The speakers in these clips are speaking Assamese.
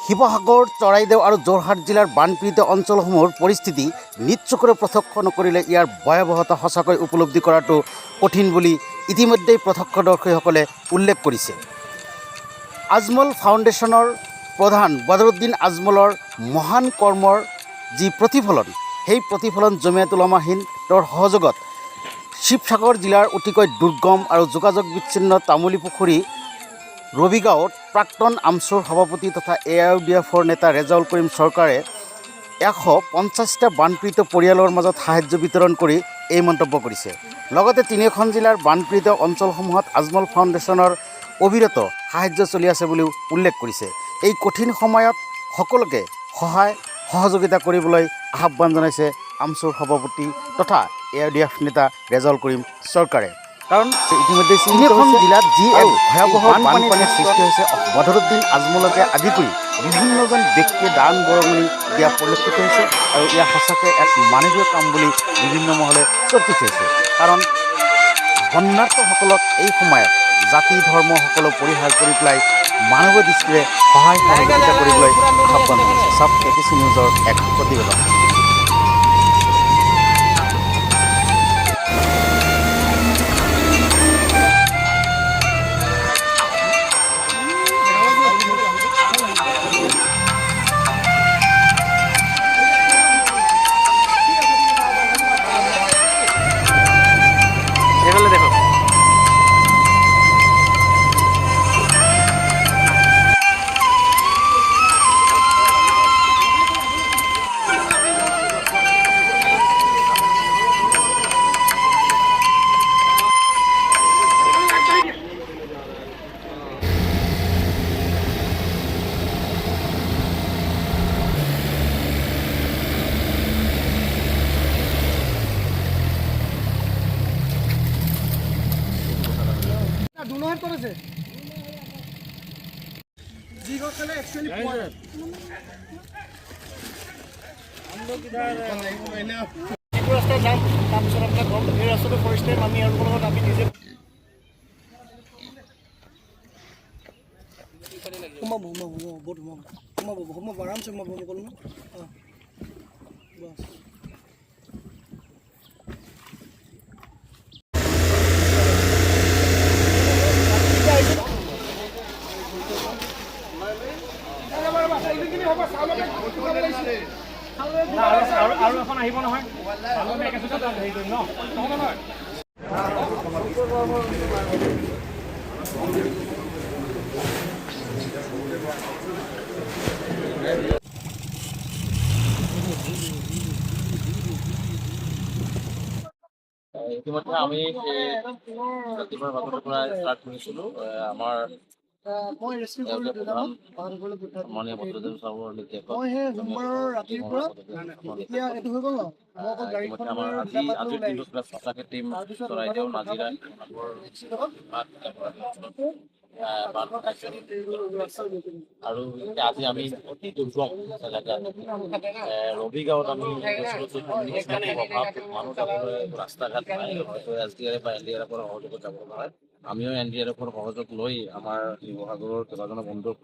শিৱসাগৰ, চৰাইদেউ আৰু যোৰহাট জিলাৰ বানপীড়িত অঞ্চলসমূহৰ পৰিস্থিতি নিজ চকুৰে প্ৰত্যক্ষ নকৰিলে ইয়াৰ ভয়াৱহতা সঁচাকৈ উপলব্ধি কৰাটো কঠিন বুলি ইতিমধ্যেই প্ৰত্যক্ষদৰ্শীসকলে উল্লেখ কৰিছে। আজমল ফাউণ্ডেশ্যনৰ প্ৰধান বদৰুদ্দিন আজমলৰ মহান কৰ্মৰ যি প্ৰতিফলন, সেই প্ৰতিফলন জমিয়ত উলামা হিন্দৰ সহযোগত শিৱসাগৰ জিলাৰ অতিকৈ দুৰ্গম আৰু যোগাযোগ বিচ্ছিন্ন তামুলীপুখুৰী ৰবিগাঁৱত প্ৰাক্তন আমচুৰ সভাপতি তথা AIUDFৰ নেতা ৰেজাউল কৰিম চৰকাৰে 150টা বানপীড়িত পৰিয়ালৰ মাজত সাহায্য বিতৰণ কৰি এই মন্তব্য কৰিছে। লগতে তিনিখন জিলাৰ বানপীড়িত অঞ্চলসমূহত আজমল ফাউণ্ডেশ্যনৰ অবিৰত সাহায্য চলি আছে বুলিও উল্লেখ কৰিছে। এই কঠিন সময়ত সকলোকে সহায় সহযোগিতা কৰিবলৈ আহ্বান জনাইছে আমচুৰ সভাপতি তথা AIUDF নেতা ৰেজাউল কৰিম চৰকাৰে। কাৰণ ইতিমধ্যে তিনিখন জিলাত যি এক ভয়াৱহ বানপানীৰ সৃষ্টি হৈছে, বদৰুদ্দিন আজমলকে আদি কৰি বিভিন্নজন ব্যক্তিয়ে দান বৰঙণি দিয়া পৰিলক্ষিত হৈছে আৰু এয়া সঁচাকৈ এক মানৱীয় কাম বুলি বিভিন্ন মহলে চৰ্চিত হৈছে। কাৰণ বন্যাৰ্থসকলক এই সময়ত জাতি ধৰ্ম সকলো পৰিহাৰ কৰি পেলাই মানৱীয় দৃষ্টিৰে সহায় সহযোগিতা কৰিবলৈ আহ্বান জনাইছে। চাওক APC নিউজৰ এক প্ৰতিবেদন। ডোনাৰ কৰেছে জিগোখানে एक्चुअली हम लोग इधर रास्ता जाम তাৰপিছত আপোনাৰ গম এই ৰাস্তাটো ফাৰ্ষ্ট টাইম আমি আৰু লগত আমি নিজে সোমাব আৰামছে সোমাব ক'লো ন। বাছ আৰু এখন আহিব নহয় হেৰি কৰিম ন। ইতিমধ্যে আমি ৰাতিপুৱাৰ ভাগৰ পৰা ষ্টাৰ্ট কৰিছিলোঁ আমাৰ মাননীয় বদৰুদ্দিন চাহাবৰ ইতিমধ্যে আমাৰ আজিৰ দিনটোত প্লাছ সঁচাকৈ টীম চৰাইদেউ নাজিৰা আৰু আজি আমি অতি দুৰ্গম এলেকাত ৰবিগাঁৱত আমি অভাৱ মানুহ যাবলৈ ৰাস্তা ঘাট নাই, হয়তো SDRF বা NDRF পৰা সহযোগত যাব নোৱাৰে। আমিও NDRF সহযোগ লৈ আমাৰ শিৱসাগৰৰ কেইবাজনো বন্ধুক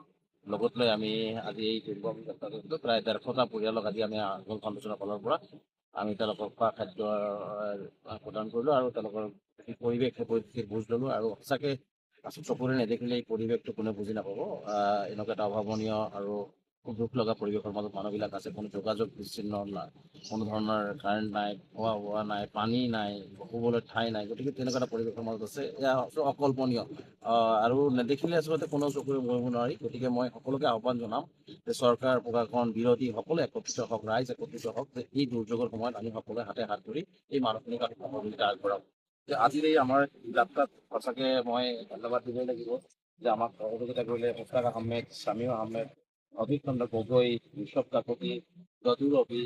লগত লৈ আমি আজি এই দুৰ্গম যাত্ৰাটো প্ৰায় 150টা পৰিয়ালক আজি আমি আজমল ফাউণ্ডেশ্যনৰ ফালৰ পৰা আমি তেওঁলোকক খোৱা খাদ্য প্ৰদান কৰিলোঁ আৰু তেওঁলোকৰ পৰিৱেশ সেই পৰিস্থিতিৰ বুজ ল'লোঁ। আৰু সঁচাকৈ চকুৰে নেদেখিলে এই পৰিৱেশটো কোনে বুজি নাপাব। এনেকুৱা এটা অভাৱনীয় আৰু খুব দুখ লগা পৰিৱেশৰ মাজত মানুহবিলাক আছে। কোনো যোগাযোগ বিচ্ছিন্ন নাই, কোনো ধৰণৰ কাৰেণ্ট নাই, খোৱা বোৱা নাই, পানী নাই, শুবলৈ ঠাই নাই। গতিকে তেনেকুৱা এটা পৰিৱেশৰ মাজত আছে, এয়া অকল্পনীয় আৰু নেদেখিলে আচলতে কোনো চকুৰে মৰিব নোৱাৰি। গতিকে মই সকলোকে আহ্বান জনাম যে চৰকাৰ প্ৰশাসন বিৰোধী সকলো একত্ৰিত হওক, ৰাইজ একত্ৰিত হওক, যে এই দুৰ্যোগৰ সময়ত আমি সকলোৱে হাতে হাত ধৰি এই মানুহখিনিক আমি সহযোগিতা আগবঢ়াম। যে আজিৰ এই আমাৰ যাত্ৰাত সঁচাকৈ মই ধন্যবাদ দিবই লাগিব যে আমাক সহযোগিতা কৰিলে মুস্তাক আহমেদ, শামীম আহমেদ, অভিক চন্দ্ৰ গগৈ, ঋষভ কাকতি, যদু ৰবি,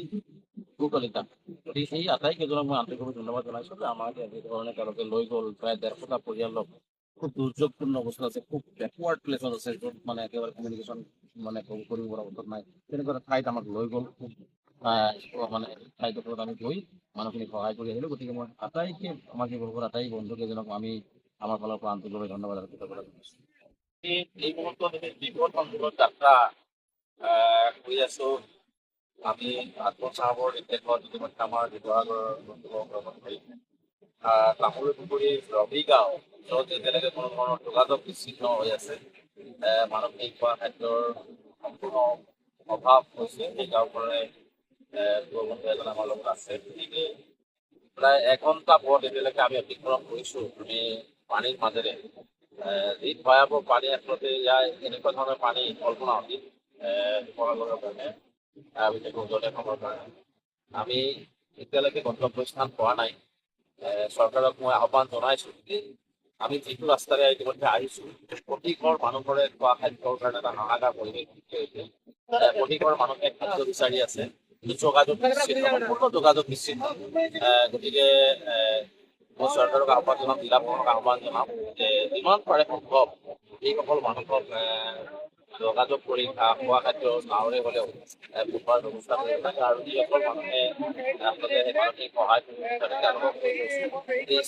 কলিতা। গতিকে এই আটাইকেইজনক মই আন্তৰিকভাৱে ধন্যবাদ জনাইছোঁ যে আমাক এনেধৰণে তেওঁলোকে লৈ গ'ল প্ৰায় 150টা পৰিয়ালক। খুব দুৰ্যোগপূৰ্ণ অৱস্থা আছে, খুব বেকৱাৰ্ড প্লেচত আছে, য'ত মানে একেবাৰে কমিউনিকেশ্যন মানে কৰিব পৰা অৱস্থাত নাই। তেনেকুৱা এটা ঠাইত আমাক লৈ গ'ল, খুব মানে ঠাইডোখৰত আমি গৈ মানুহখিনিক সহায় কৰি আহিলোঁ। গতিকে মই আটাইকে আমাৰ শিৱসাগৰ আটাই বন্ধুকেইজনক আমি আমাৰ ফালৰ পৰা আন্তৰিকভাৱে ধন্যবাদ আৰু কৃতজ্ঞতা জনাইছোঁ। এই মুহূৰ্তত বিপদ অঞ্চলত যাত্ৰা কৰি আছো। আমি আত্মসহায়কৰ নিৰ্দেশত ইতিমধ্যে আমাৰ শিৱসাগৰৰ বন্ধুসকলৰ তামোল পুখুৰী ৰবি গাঁও, য'ত এতিয়ালৈকে কোনো ধৰণৰ যোগাযোগ বিচ্ছিন্ন হৈ আছে। মানসিক খোৱা খাদ্যৰ সম্পূৰ্ণ অভাৱ হৈছে। সেই গাঁওখনৰে যুৱবন্ধু এজন আমাৰ লগত আছে। গতিকে প্ৰায় এঘণ্টা পথ এতিয়ালৈকে আমি অতিক্ৰম কৰিছোঁ। আমি পানীৰ মাজেৰে যি ভয়াৱহ পানী আচলতে ইয়াৰ এনেকুৱা ধৰণৰ পানী কল্পনা অতীত শিৱসাগৰৰ কাৰণে বিশেষকৈ উজনি অসমৰ কাৰণে আমি এতিয়ালৈকে গন্তব্যস্থান পোৱা নাই। চৰকাৰক মই আহ্বান জনাইছোঁ যে আমি যিটো ৰাস্তাৰে ইতিমধ্যে আহিছোঁ, প্ৰতি ঘৰ মানুহৰে খোৱা খাদ্যৰ কাৰণে এটা হাহাকাৰ পৰিৱেশ সৃষ্টি হৈছে। প্ৰতি ঘৰ মানুহে খাদ্য বিচাৰি আছে, যোগাযোগ বিচ্ছিন্ন, সম্পূৰ্ণ যোগাযোগ বিচ্ছিন্ন। গতিকে মই চৰকাৰক আহ্বান জনাম, জিলাখনক আহ্বান জনাম যে যিমান পাৰে সম্ভৱ এইসকল মানুহক যোগাযোগ কৰি খোৱা খাদ্য গাঁৱৰে হ'লেও পোৱাৰ ব্যৱস্থা কৰিব লাগে। আৰু যিসকল মানুহে আচলতে সেই মানসিক সহায় তেওঁলোকক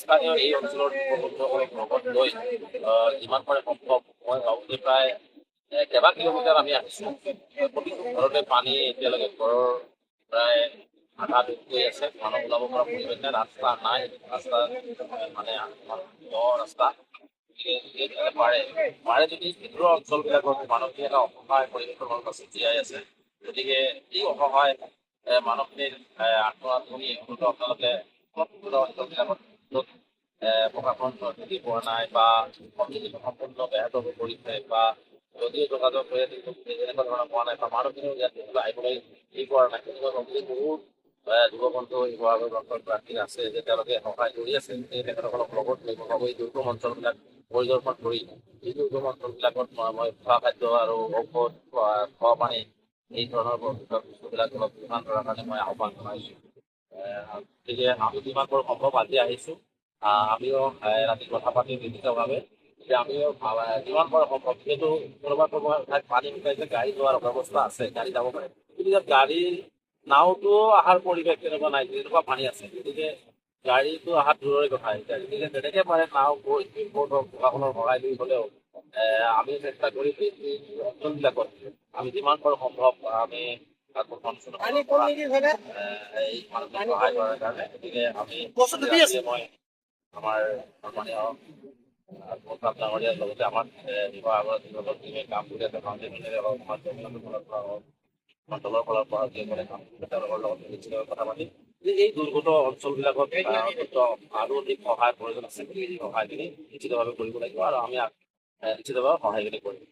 স্থানীয় এই অঞ্চলৰ যুৱবন্ধুসকলক লগত লৈ যিমান পাৰে সম্ভৱ, মই ভাবোঁ যে প্ৰায় কেইবা কিলোমিটাৰ আমি আহিছোঁ। প্ৰতিটো ঘৰতে পানী এতিয়ালৈকে ঘৰৰ প্ৰায় আধা ডুব গৈ আছে। মানুহ ওলাব পৰা পৰিৱেশ নাই, ৰাস্তা নাই, ৰাস্তা মানে দ ৰাস্তা। পাৰে যদি ভিতৰুৱা অঞ্চলবিলাকত মানসিক এটা অসহায় পৰিৱেশৰ লগত জীয়াই আছে। গতিকে এই অসহায় মানসিক আত্মআত্মনি আপোনালোকে অঞ্চলবিলাকত য'ত প্ৰশাসন ঢুকি পোৱা নাই বা সম্পূৰ্ণ ব্যাহত হৈ পৰিছে বা যদিও যোগাযোগ হৈ আছে এনেকুৱা ধৰণৰ পোৱা নাই বা মানুহখিনিও ইয়াত আহিবলৈ ই কৰা নাই। তেনেকুৱা ভাবোঁ বহুত যুৱবন্ধু শিৱসাগৰ অঞ্চলত প্ৰাৰ্থী আছে যে তেওঁলোকে সহায় কৰি আছে। সেই তেখেতসকলক লগত লৈ এই দুৰ্গম অঞ্চলবিলাক পৰিদৰ্শন কৰি এই দুৰ্গম অঞ্চলবিলাকত মই খোৱা খাদ্য আৰু ঔষধ খোৱা পানী এই ধৰণৰ বস্তুবিলাক অলপ যোগান ধৰাৰ কাৰণে মই আহ্বান জনাইছোঁ। গতিকে আমি যিমান পাৰোঁ সম্ভৱ আজি আহিছোঁ। আমিও ৰাতি কথা পাতি নিশ্চিতভাৱে যে আমিও যিমান পাৰোঁ সম্ভৱ, যিহেতু কোনোবা ঠাইত পানী শুকাইছে, গাড়ী যোৱাৰ ব্যৱস্থা আছে, গাড়ী যাব পাৰে, কিন্তু ইয়াত গাড়ী নাওতো অহাৰ পৰিৱেশ তেনেকুৱা নাই, তেনেকুৱা পানী আছে। গতিকে গাড়ীটো অহাৰ দূৰৰে কথা। গতিকে যেনেকৈ পাৰে নাও গৈ প্ৰশাসনৰ সহায় লৈ হ'লেও আমি চেষ্টা কৰি এই অঞ্চলবিলাকত আমি যিমান পাৰোঁ সম্ভৱ আমি এই মানুহক সহায় কৰাৰ কাৰণে। গতিকে আমি মই আমাৰ সন্মানীয় প্ৰতাপ ডাঙৰীয়াৰ লগতে আমাৰ শিৱসাগৰৰ যিসকল টিমে কাম কৰি আছে, ফাউণ্ডেশ্যনেৰে হওক, সমাজৰ ফালৰ পৰা হওক, মণ্ডলৰ ফালৰ পৰা যিসকলে কাম কৰি তেওঁলোকৰ লগত নিশ্চিতভাৱে কথা পাতি যে এই দুৰ্গত অঞ্চলবিলাকত আৰু অধিক সহায়ৰ প্ৰয়োজন আছে। এই সহায়খিনি নিশ্চিতভাৱে কৰিব লাগিব আৰু আমি নিশ্চিতভাৱে সহায়খিনি কৰিম।